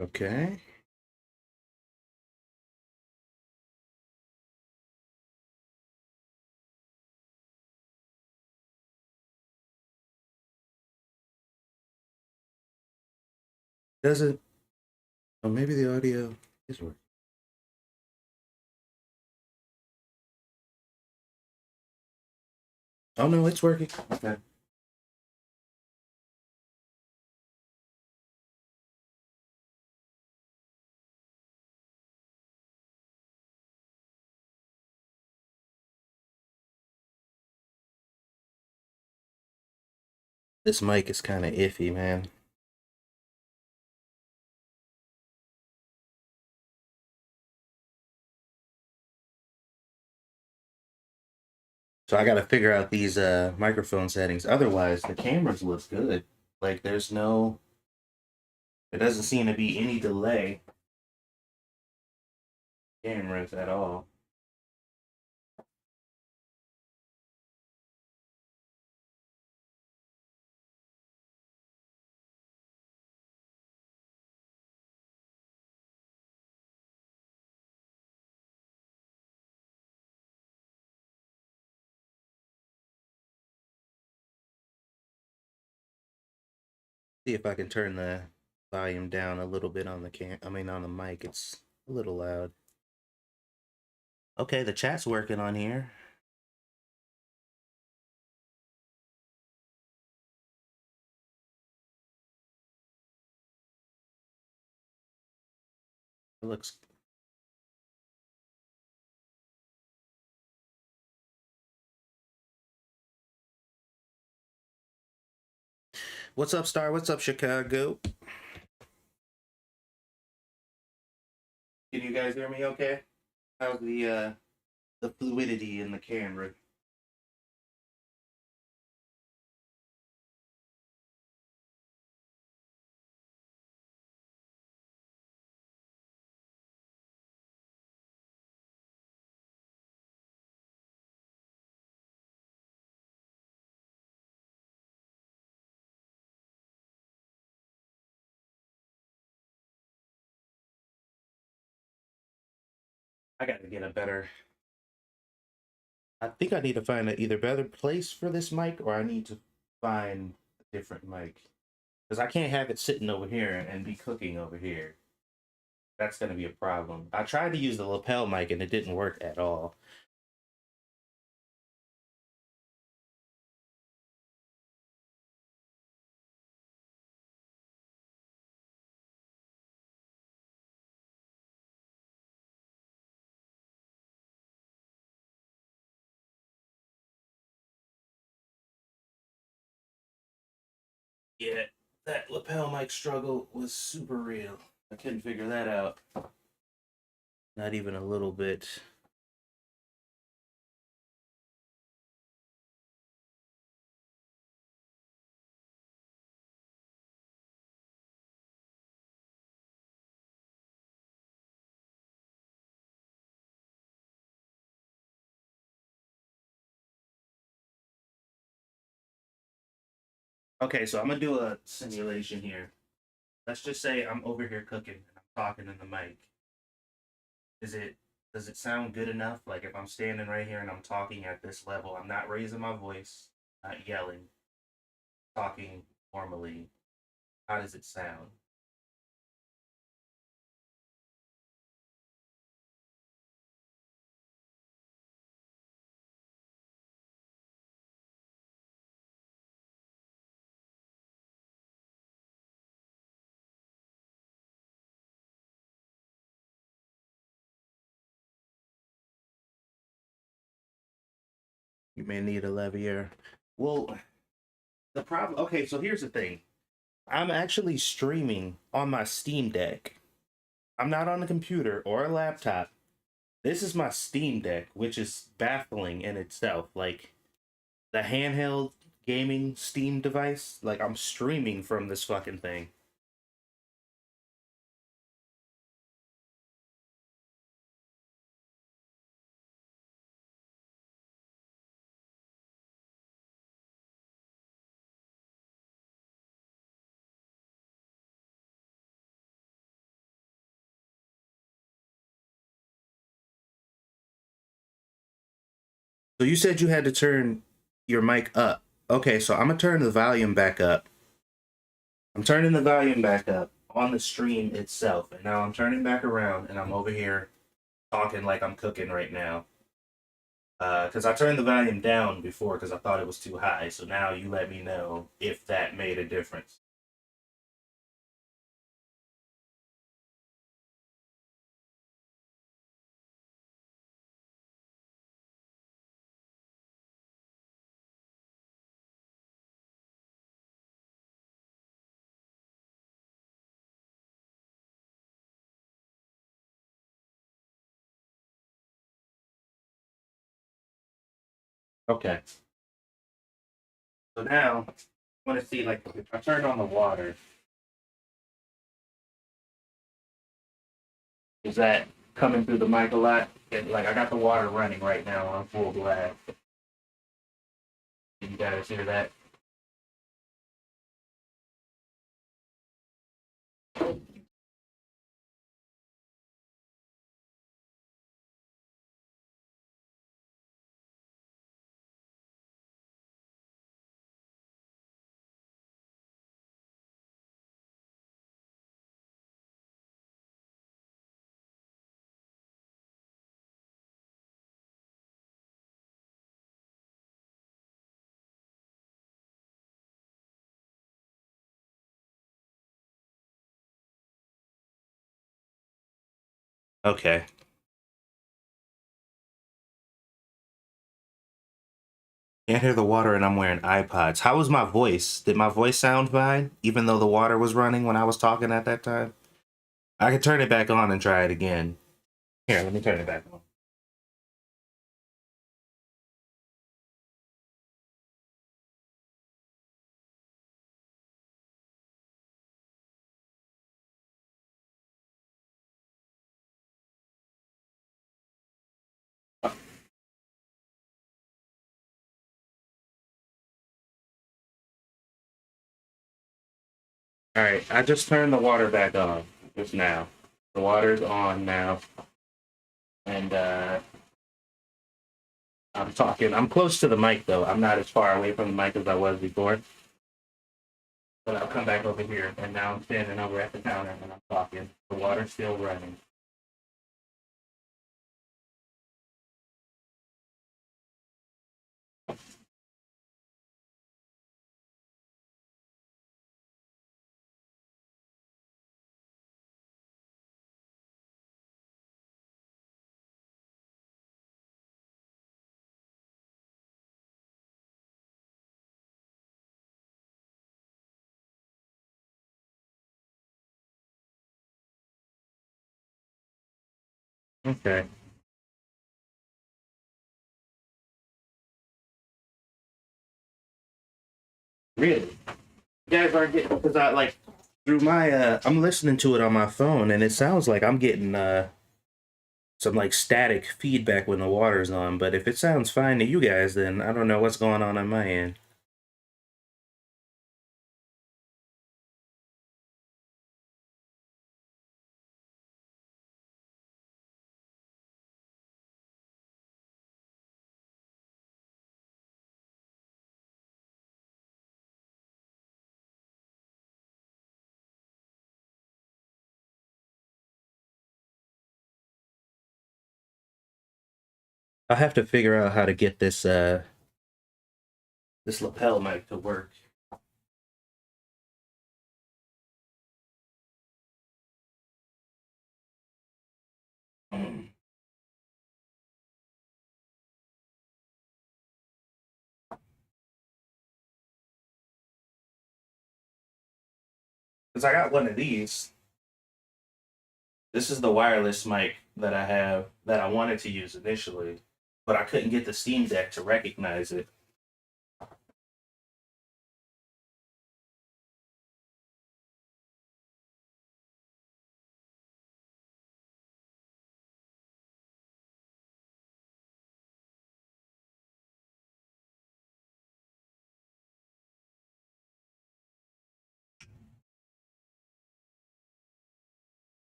Okay. Doesn't. Oh, maybe the audio is working. Oh no, it's working. Okay. This mic is kind of iffy, man. So I got to figure out these microphone settings. Otherwise, the cameras look good. Like there's no, there doesn't seem to be any delay cameras at all. See if I can turn the volume down a little bit on the on the mic. It's a little loud. Okay, the chat's working on here. It looks. What's up, Star? What's up, Chicago? Can you guys hear me okay? How's the fluidity in the camera? I got to get a better. I think I need to find a either better place for this mic or I need to find a different mic because I can't have it sitting over here and be cooking over here. That's going to be a problem. I tried to use the lapel mic and it didn't work at all. Yeah, that lapel mic struggle was super real. I couldn't figure that out. Not even a little bit. Okay, so I'm gonna do a simulation here. Let's just say I'm over here cooking and I'm talking in the mic. Is it does it sound good enough? Like if I'm standing right here and I'm talking at this level, I'm not raising my voice, not yelling, talking normally. How does it sound? You may need a lavalier. Well, the problem. Okay, so here's the thing. I'm actually streaming on my Steam Deck. I'm not on a computer or a laptop. This is my Steam Deck, which is baffling in itself. Like the handheld gaming Steam device, like I'm streaming from this fucking thing. So you said you had to turn your mic up. Okay, so I'm gonna turn the volume back up. I'm turning the volume back up on the stream itself, and now I'm turning back around, and I'm over here talking like I'm cooking right now. Because I turned the volume down before because I thought it was too high. So now you let me know if that made a difference. Okay. So now I want to see, like, if I turn on the water, is that coming through the mic a lot? Like, I got the water running right now on full blast. Can you guys hear that? Okay. Can't hear the water, and I'm wearing iPods. How was my voice? Did my voice sound fine, even though the water was running when I was talking at that time? I could turn it back on and try it again. Here, let me turn it back on. All right, I just turned the water back on just now. The water's on now, and I'm talking. I'm close to the mic though. I'm not as far away from the mic as I was before. But I'll come back over here, and now I'm standing over at the counter and I'm talking. The water's still running. Okay. Really? You guys aren't getting because I like through my I'm listening to it on my phone and it sounds like I'm getting some like static feedback when the water's on, but if it sounds fine to you guys, then I don't know what's going on my end. I'll have to figure out how to get this lapel mic to work. Because I got one of these. This is the wireless mic that I have that I wanted to use initially, but I couldn't get the Steam Deck to recognize it.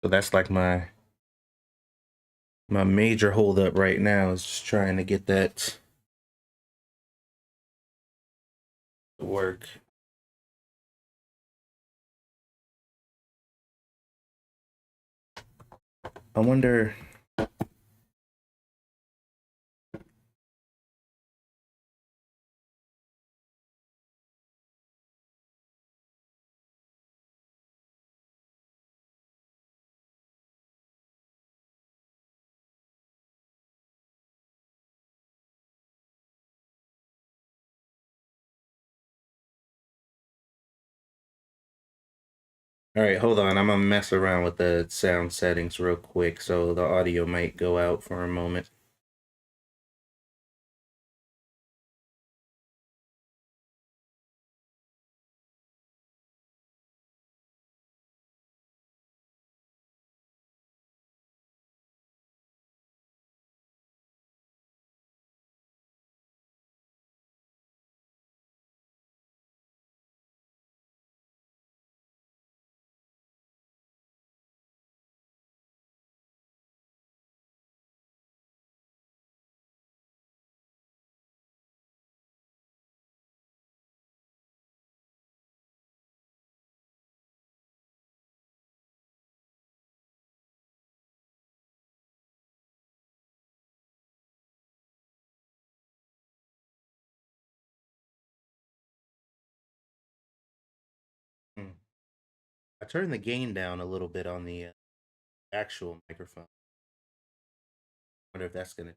So that's like my My major holdup right now is just trying to get that to work. I wonder. All right, hold on. I'm gonna mess around with the sound settings real quick, so the audio might go out for a moment. Hmm. I turned the gain down a little bit on the actual microphone. Wonder if that's gonna.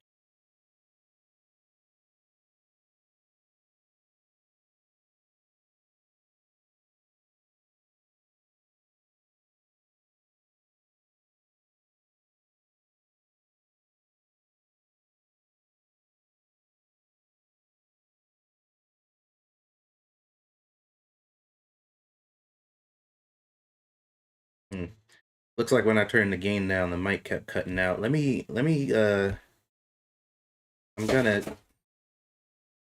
Hmm. Looks like when I turned the gain down, the mic kept cutting out. Let me. I'm gonna.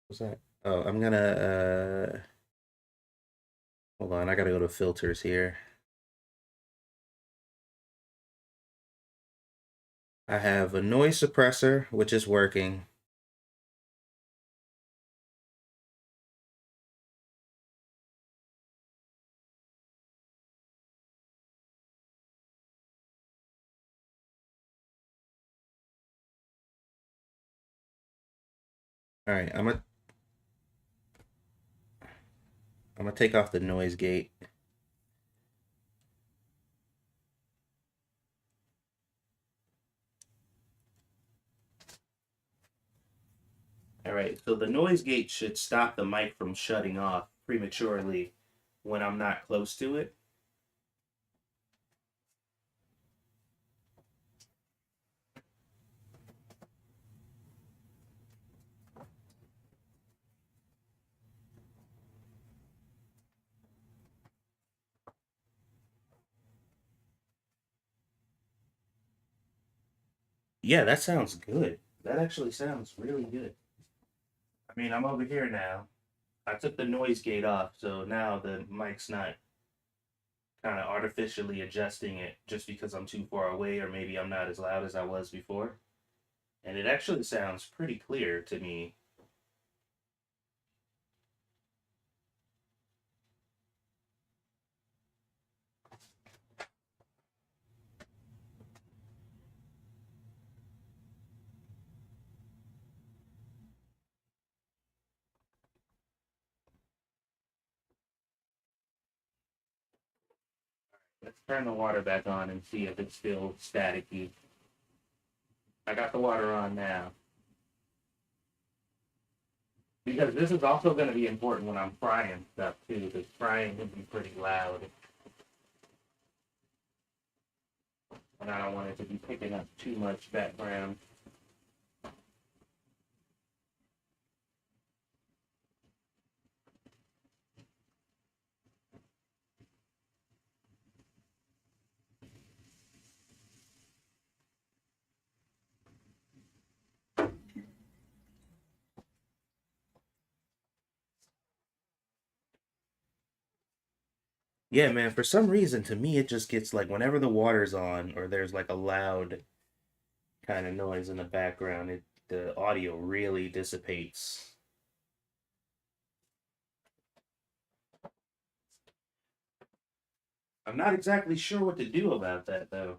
What's that? Oh, I'm gonna. Hold on. I gotta go to filters here. I have a noise suppressor, which is working. All right, I'm gonna take off the noise gate. All right, so the noise gate should stop the mic from shutting off prematurely when I'm not close to it. Yeah, that sounds good. That actually sounds really good. I mean, I'm over here now. I took the noise gate off, so now the mic's not kind of artificially adjusting it just because I'm too far away or maybe I'm not as loud as I was before. And it actually sounds pretty clear to me. Let's turn the water back on and see if it's still staticky. I got the water on now. Because this is also going to be important when I'm frying stuff too, because frying can be pretty loud. And I don't want it to be picking up too much background. Yeah, man, for some reason to me it just gets like whenever the water's on or there's like a loud kind of noise in the background, the audio really dissipates. I'm not exactly sure what to do about that though.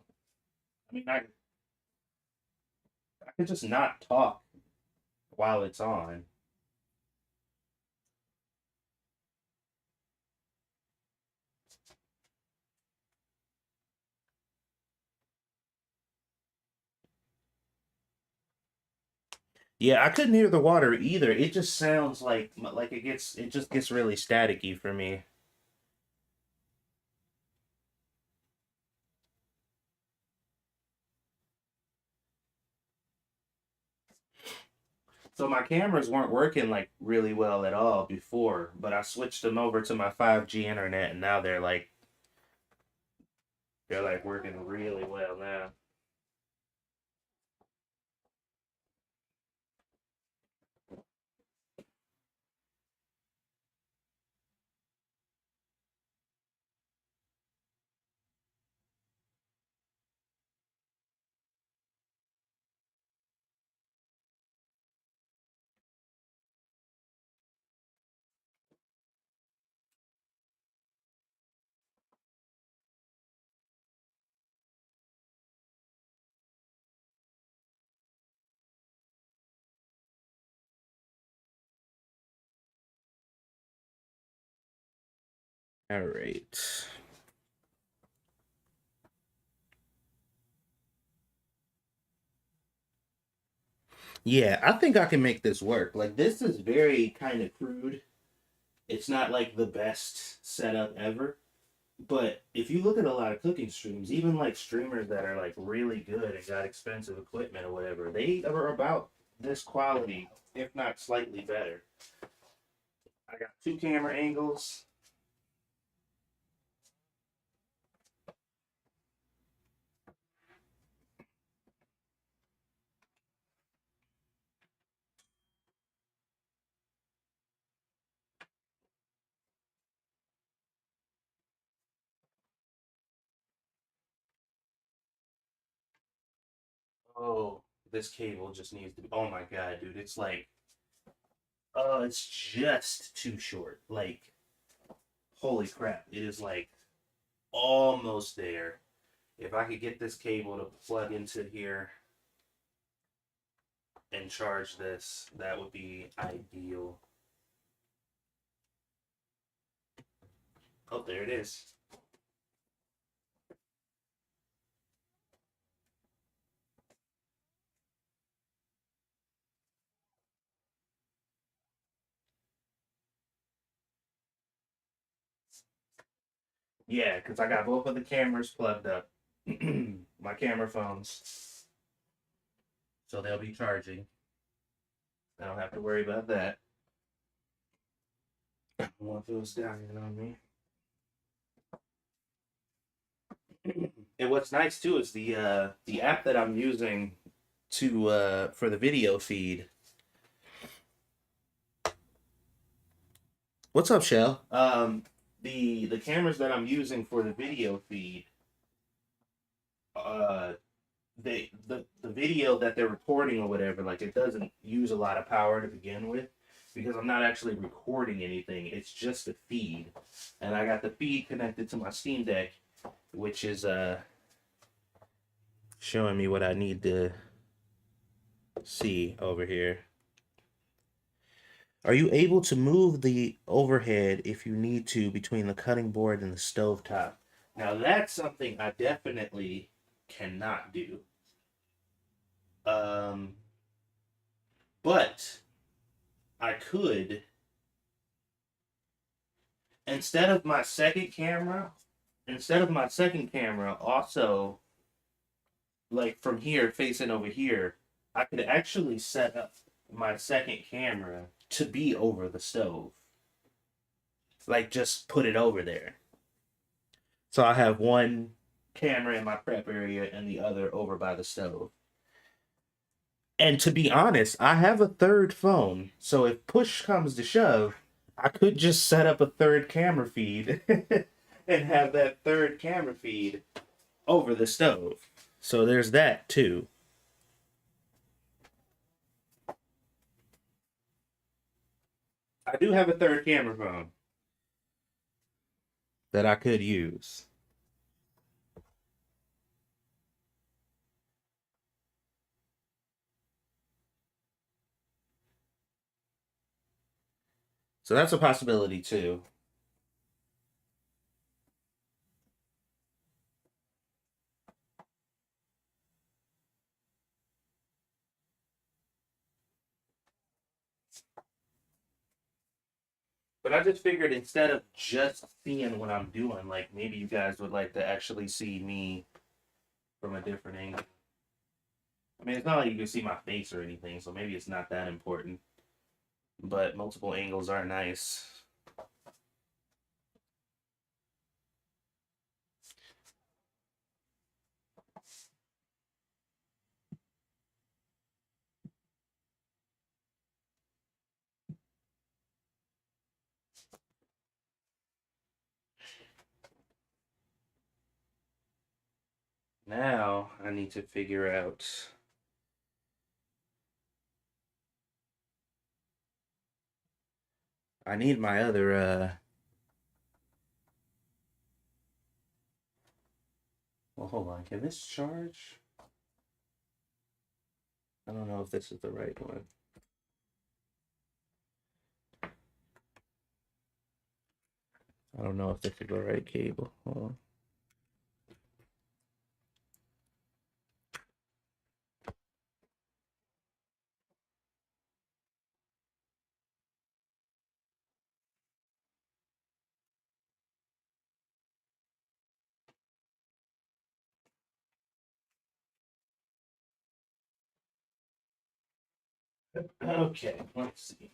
I mean, I could just not talk while it's on. Yeah, I couldn't hear the water either. It just sounds like it just gets really staticky for me. So my cameras weren't working like really well at all before, but I switched them over to my 5G internet and now they're like working really well now. All right. Yeah, I think I can make this work. Like this is very kind of crude. It's not like the best setup ever. But if you look at a lot of cooking streams, even like streamers that are like really good and got expensive equipment or whatever, they are about this quality, if not slightly better. I got two camera angles. Oh, this cable just needs to be. Oh my god, dude, it's like, oh, it's just too short. Like, holy crap, it is like almost there. If I could get this cable to plug into here and charge this, that would be ideal. Oh, there it is. Yeah, because I got both of the cameras plugged up. My camera phones. So they'll be charging. I don't have to worry about that. I don't want those dying on me. And what's nice too is the app that I'm using to for the video feed. What's up, Shell? The cameras that I'm using for the video feed, uh, the video that they're recording or whatever, like it doesn't use a lot of power to begin with because I'm not actually recording anything. It's just a feed, and I got the feed connected to my Steam Deck, which is showing me what I need to see over here. Are you able to move the overhead if you need to between the cutting board and the stove top? Now that's something I definitely cannot do. Um, but I could, instead of my second camera, also like from here facing over here, I could actually set up my second camera to be over the stove. Like just put it over there. So I have one camera in my prep area and the other over by the stove. And to be honest, I have a third phone. So if push comes to shove, I could just set up a third camera feed and have that third camera feed over the stove. So there's that too. I do have a third camera phone that I could use. So that's a possibility too. But I just figured instead of just seeing what I'm doing, like maybe you guys would like to actually see me from a different angle. I mean, it's not like you can see my face or anything, so maybe it's not that important. But multiple angles are nice. Now I need to figure out. I need my other. Well, hold on. Can this charge? I don't know if this is the right one. I don't know if this is the right cable. Hold on. Okay, let's see.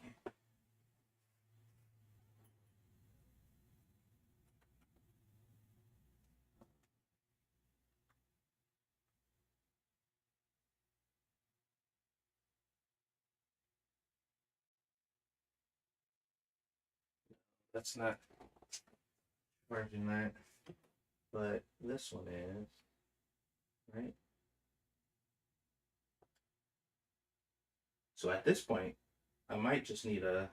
That's not charging that, but this one is, right? So at this point, I might just need a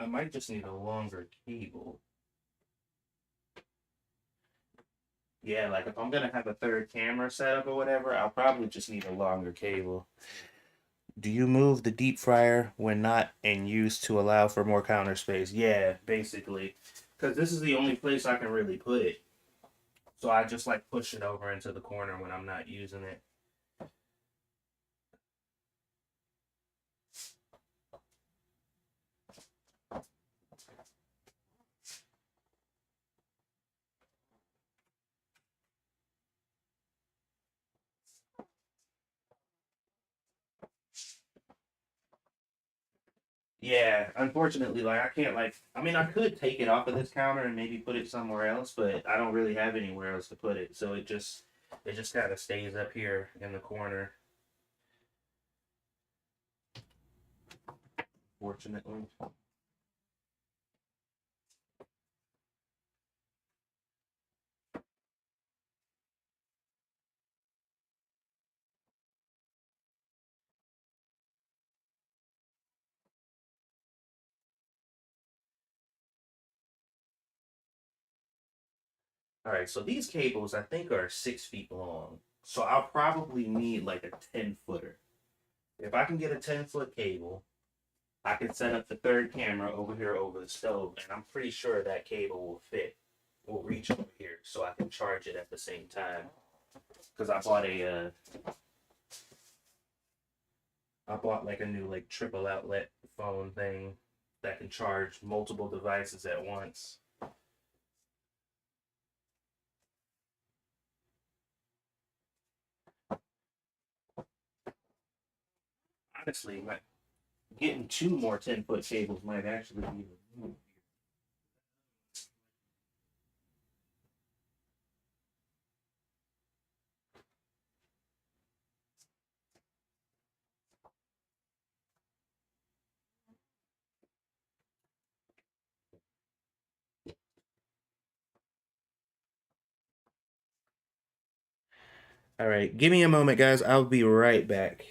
I might just need a longer cable. Yeah, like if I'm gonna have a third camera set up or whatever, I'll probably just need a longer cable. Do you move the deep fryer when not in use to allow for more counter space? Yeah, basically. Because this is the only place I can really put it. So I just like push it over into the corner when I'm not using it. Yeah, unfortunately, like I can't like I mean I could take it off of this counter and maybe put it somewhere else, but I don't really have anywhere else to put it. So it just kind of stays up here in the corner, fortunately. All right, so these cables I think are 6 feet long. So I'll probably need like a 10 footer. If I can get a 10 foot cable, I can set up the third camera over here over the stove, and I'm pretty sure that cable will reach over here, so I can charge it at the same time. Because I bought like a new like triple outlet phone thing that can charge multiple devices at once. Honestly, like getting 2 more 10 foot cables might actually be the move. All right, give me a moment, guys. I'll be right back.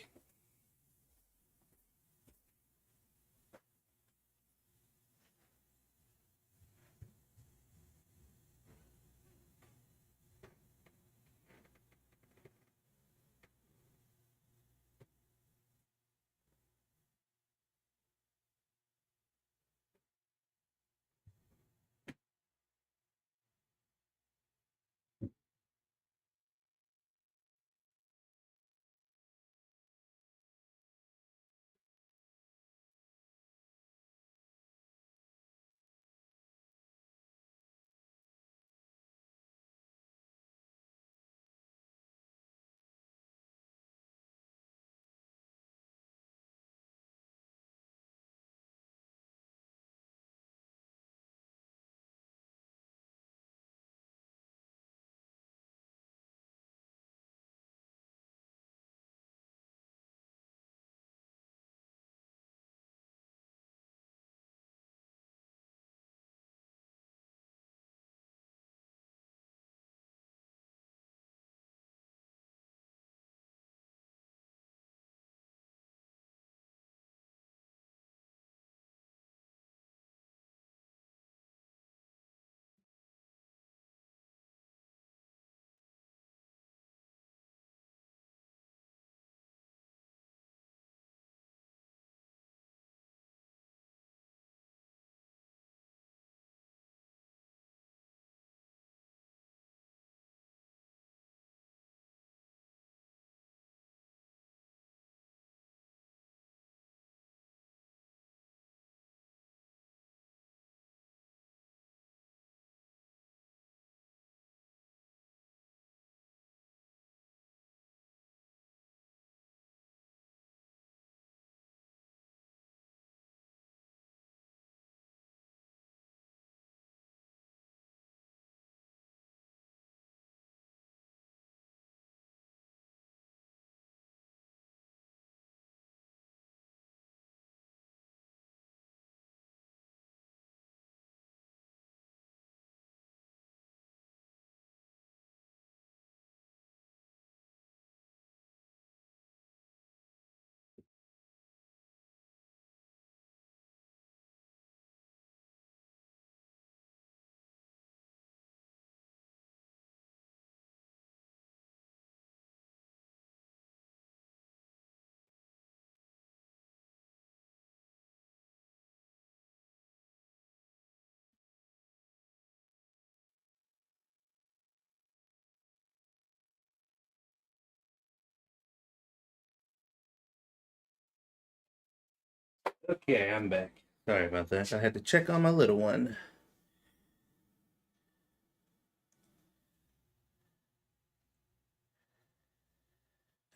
Okay, I'm back. Sorry about that. I had to check on my little one.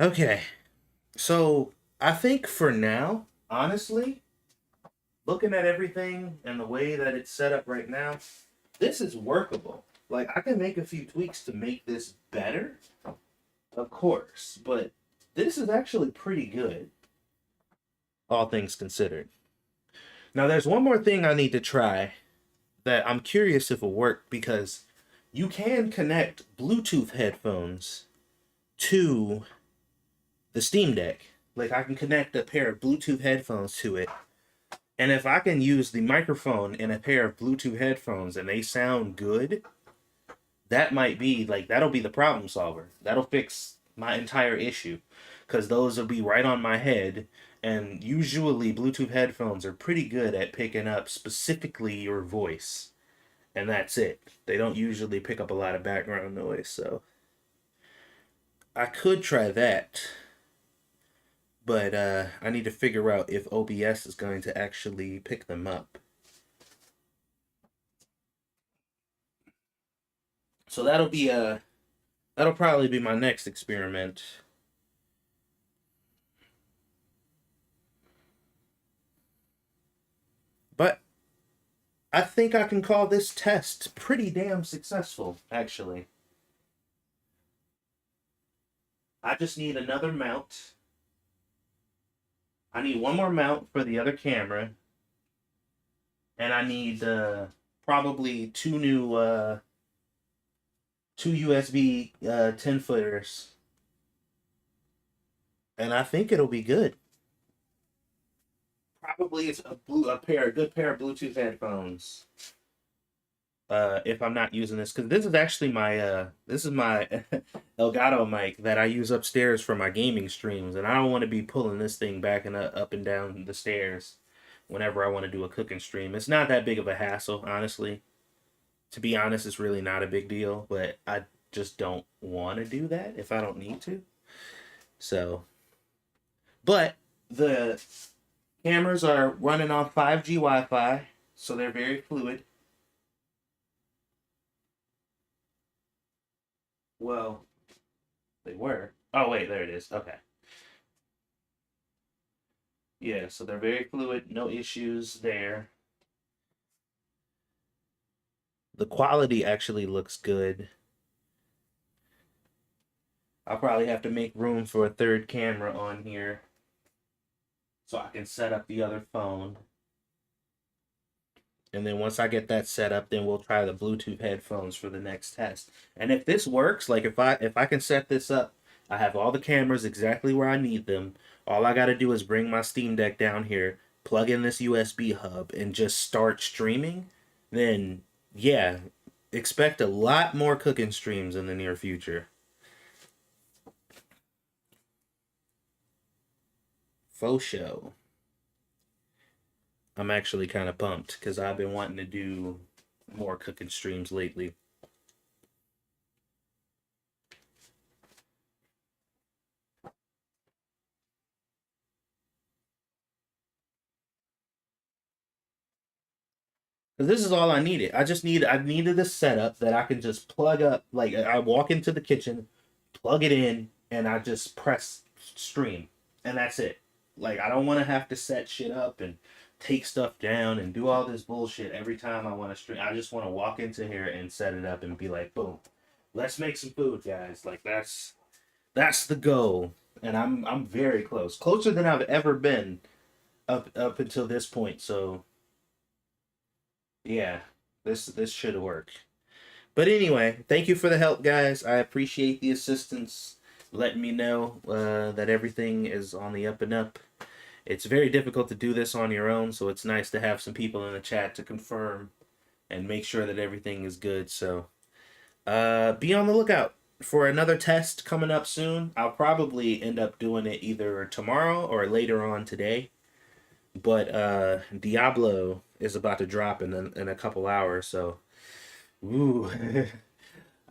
Okay, so I think for now, honestly, looking at everything and the way that it's set up right now, this is workable. Like, I can make a few tweaks to make this better, of course, but this is actually pretty good, all things considered. Now, there's one more thing I need to try that I'm curious if it'll work because you can connect Bluetooth headphones to the Steam Deck. Like I can connect a pair of Bluetooth headphones to it. And if I can use the microphone in a pair of Bluetooth headphones and they sound good, that might be like that'll be the problem solver. That'll fix my entire issue cuz those will be right on my head and usually Bluetooth headphones are pretty good at picking up specifically your voice. And that's it. They don't usually pick up a lot of background noise, so I could try that. But I need to figure out if OBS is going to actually pick them up. So that'll probably be my next experiment. But I think I can call this test pretty damn successful, actually. I just need another mount. I need one more mount for the other camera. And I need probably two USB 10 footers. And I think it'll be good. Probably it's a good pair of Bluetooth headphones. If I'm not using this, because this is actually my Elgato mic that I use upstairs for my gaming streams, and I don't want to be pulling this thing back and up and down the stairs whenever I want to do a cooking stream. It's not that big of a hassle, honestly. To be honest, it's really not a big deal, but I just don't want to do that if I don't need to. So, but the cameras are running on 5G Wi-Fi, so they're very fluid. Well, they were. Oh wait, there it is. Okay. Yeah, so they're very fluid, no issues there. The quality actually looks good. I'll probably have to make room for a third camera on here so I can set up the other phone. And then once I get that set up, then we'll try the Bluetooth headphones for the next test. And if this works, like if I can set this up, I have all the cameras exactly where I need them. All I got to do is bring my Steam Deck down here, plug in this USB hub, and just start streaming. Then yeah, expect a lot more cooking streams in the near future. Faux show. I'm actually kind of pumped because I've been wanting to do more cooking streams lately. Because this is all I needed. I needed a setup that I can just plug up. Like I walk into the kitchen, plug it in, and I just press stream, and that's it. Like I don't want to have to set shit up and take stuff down and do all this bullshit every time I want to stream. I just want to walk into here and set it up and be like, boom, let's make some food, guys. Like that's the goal, and I'm very close, closer than I've ever been up until this point. So yeah, this should work. But anyway, thank you for the help, guys. I appreciate the assistance, letting me know that everything is on the up and up. It's very difficult to do this on your own, so it's nice to have some people in the chat to confirm and make sure that everything is good. So be on the lookout for another test coming up soon. I'll probably end up doing it either tomorrow or later on today. But Diablo is about to drop in a couple hours, so ooh,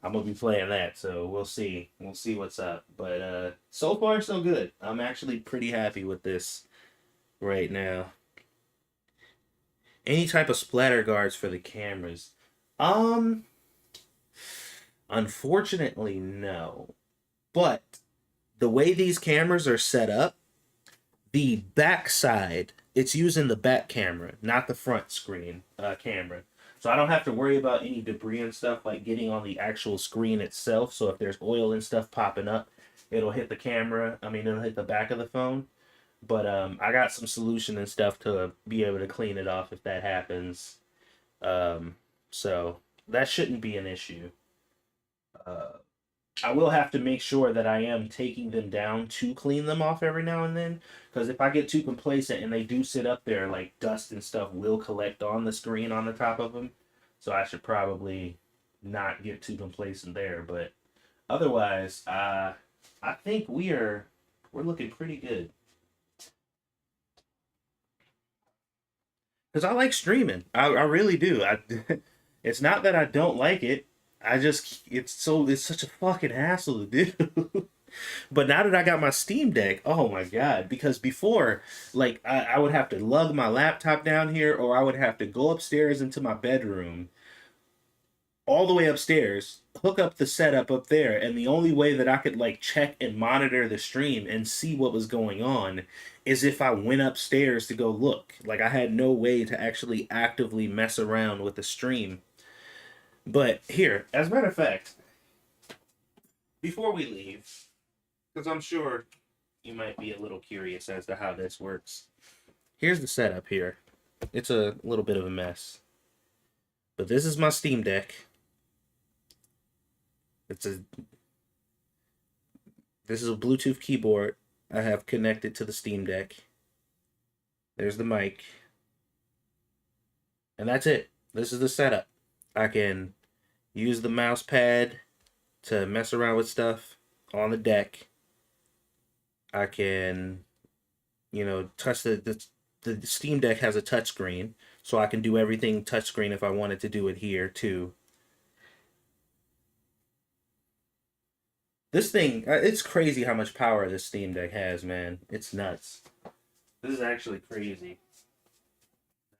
I'm gonna be playing that. So we'll see. We'll see what's up. But so far so good. I'm actually pretty happy with this right now. Any type of splatter guards for the cameras? Um, Unfortunately, no. But the way these cameras are set up, the back side, it's using the back camera, not the front screen camera. So I don't have to worry about any debris and stuff like getting on the actual screen itself. So if there's oil and stuff popping up, it'll hit the camera. I mean, it'll hit the back of the phone. But I got some solution and stuff to be able to clean it off if that happens. Um, so that shouldn't be an issue. Uh, I will have to make sure that I am taking them down to clean them off every now and then. Because if I get too complacent and they do sit up there, like dust and stuff will collect on the screen on the top of them. So I should probably not get too complacent there. But otherwise, I think we're looking pretty good. Because I like streaming. I really do. It's not that I don't like it. I just it's such a fucking hassle to do. But now that I got my Steam Deck, oh my god! Because before, like I would have to lug my laptop down here, or I would have to go upstairs into my bedroom, all the way upstairs, hook up the setup up there, and the only way that I could like check and monitor the stream and see what was going on is if I went upstairs to go look. Like I had no way to actually actively mess around with the stream. But here, as a matter of fact, before we leave, because I'm sure you might be a little curious as to how this works. Here's the setup here. It's a little bit of a mess. But this is my Steam Deck. It's a This is a Bluetooth keyboard I have connected to the Steam Deck. There's the mic. And that's it. This is the setup. I can use the mouse pad to mess around with stuff on the deck. I can, touch the Steam Deck has a touchscreen, so I can do everything touchscreen if I wanted to do it here too. This thing, it's crazy how much power this Steam Deck has, man. It's nuts. This is actually crazy.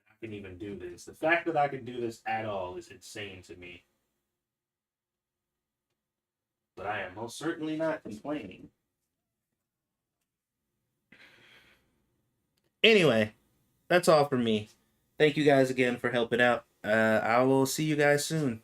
I can even do this. The fact that I can do this at all is insane to me. But I am most certainly not complaining. Anyway, that's all for me. Thank you guys again for helping out. I will see you guys soon.